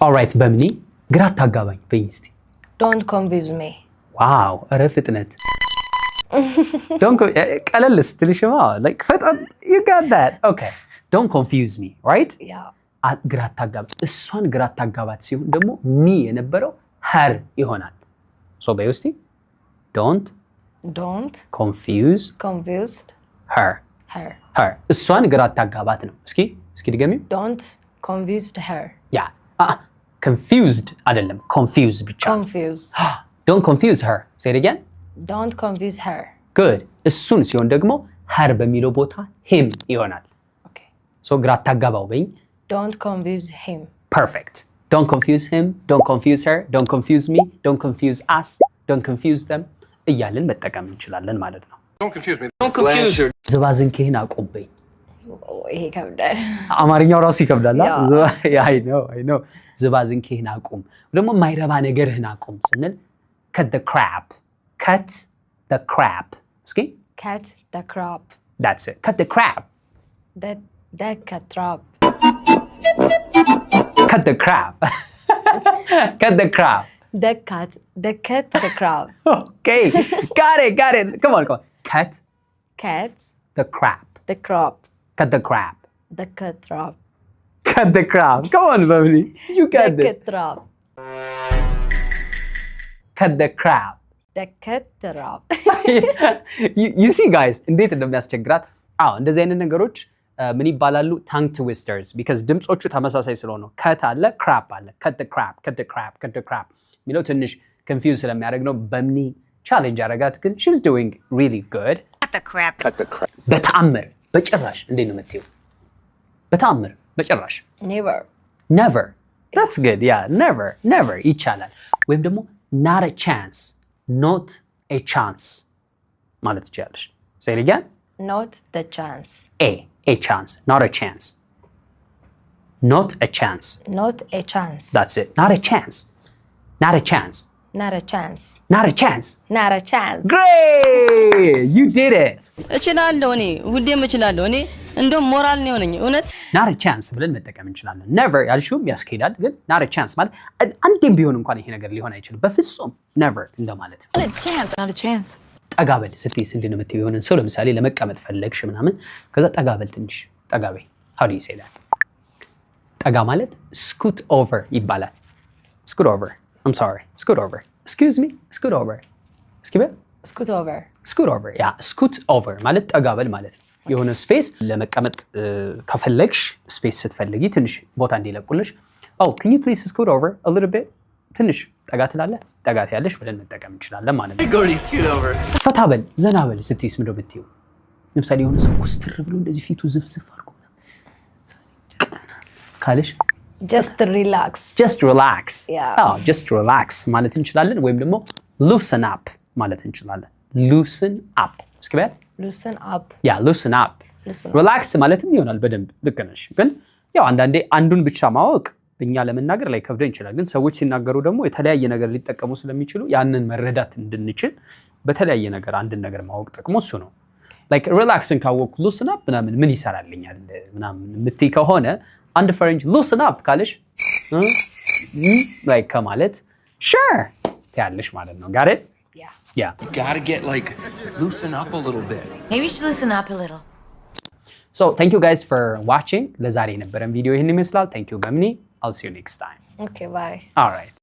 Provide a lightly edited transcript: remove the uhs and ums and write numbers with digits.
Alright በምኒ ግራ ታጋባኝ በይኝ እስቲ Don't confuse me. ዋው ኧረ ፍጥነት Don't ቀለል ስትልሽማ like ፈጣን you got that okay don't confuse me right Yeah. ግራ ታጋባ እሷን ግራ ታጋባት ሲሆን ደግሞ ሚ የነበረው her ይሆናል so በይ እስቲ don't confuse her እሷን ግራ ታጋባት ነው እስኪ ድገሚው Don't confuse her. Yeah. Confused አይደለም confuse ብቻ Confuse. Don't confuse her. Say it again. Don't confuse her. Good. እሱን ሲሆን ደግሞ her በሚለው ቦታ him ይሆናል. Okay. So ግራ ታጋባው በይኝ. Don't confuse him. Perfect. Don't confuse him. Don't confuse her. Don't confuse me. Don't confuse us. Don't confuse them. እያልን መጠቀም እንችላለን ማለት ነው. Don't confuse me. Don't confuse her. ዝባዝንኬህን አቁም በይኝ. ይሄ ይከብዳል. አማርኛው ራሱ ይከብዳል. I know. ዝባዝንኬህን አቁም ደግሞ ማይረባ ነገርህን አቁም ስንል cut the crap. እስኪ Cut the crap. That's it. Cut the crap. The crap. Cut the crap. Cut the crap. The crap. Okay. Got it. Come on. Cut the crap. The crap. Cut the crap. The crap. Cut the crap. Come on, Beverly. You got this. Crap. Cut the crap. The crap. you see guys, እንዴት እንደሚያስቸግራት እንደዚህ አይነት ነገሮች ምን ይባላሉ tongue twisters because ድምጾቹ ተመሳሳይ ስለሆነ cut አለ crap አለ cut the crap ሚለው ትንሽ confuse ስለሚያደርግ ነው በምኒ ቻሌንጅ አረጋት ግን she's doing really good Cut the crap. በተአምር በጭራሽ እንዴት ነው የምትይው በተአምር በጭራሽ never that's good yeah never ይቻላል ወይም ደግሞ not a chance ማለት ትችላለሽ say it again Not the chance. a chance not a chance not a chance Not a chance. that's it not a chance Not a chance. great you did it እችላለሁ እኔ ሁሌም እችላለሁ እኔ እንደውም ሞራል ነው የሆነኝ እውነት not a chance ብለን መጠቀም እንችላለን never ያልሽውም ያስኬዳል ግን not a chance ማለት አንዴም ቢሆን እንኳን ይሄ ነገር ሊሆን አይችልም በፍጹም never እንደማለት Not a chance. ጠጋበል ስትይ እንዴት ነው የምትይው የሆነን ሰው ለምሳሌ ለመቀመጥ ፈለግሽ ምናምን ከዛ ጠጋበል ትንሽ ጠጋበይ how do you say that ጠጋ ማለት scoot over ይባላል scoot over I'm sorry scoot over excuse me scoot over እስኪ በል scoot over ያ scoot over ማለት ጠጋበል ማለት ነው የሆነ ስፔስ ለመቀመጥ ከፈለግሽ ስፔስ ስትፈልጊ ትንሽ ቦታ እንዲለቁልሽ can you please scoot over a little bit ትንሽ ጠጋ ትላለህ ጠጋት ያለሽ ብለን መጠቀም እንችላለን ማለት ነው Gordy, scoot over. ፈታበል ዘናበል ስትይስ ምንድን ነው የምትይው ለምሳሌ የሆነ ሰው ኩስትር ብሎ እንደዚህ ፊቱ ዝፍዝፍ አድርጎ ካለሽ Just relax. just relax Yeah. just relax ማለት እንችላለን ወይም ደግሞ loosen up ማለት እንችላለን loosen up እስኪ በል Loosen up. loosen up relax ማለትም ይሆናል በደንብ ልክ ነሽ ግን ያው አንዳንዴ አንዱን ብቻ ማወቅ እኛ ለመናገር ላይ ከብደን ይችላል ግን ሰዎች ሲናገሩ ደግሞ የተለያየ ነገር ሊጠቀሙ ስለሚችሉ ያንን መረዳት እንድንችል በተለያየ ነገር አንድን ነገር ማወቅ ጥቅሙ እሱ ነው like relaxን ካወቅኩ loosen up ምን ይሰራልኛል ምናምን የምትይ ከሆነ አንድ ፈረንጅ loosen up ካለሽ like ከማለት sure ትያለሽ ማለት ነው got it yeah You gotta get loosen up a little bit. Maybe you should loosen up a little. so thank you guys for watching ለዛሬ የነበረን ቪዲዮ ይህን ይመስላል thank you በምኒ I'll see you next time Okay, bye. all right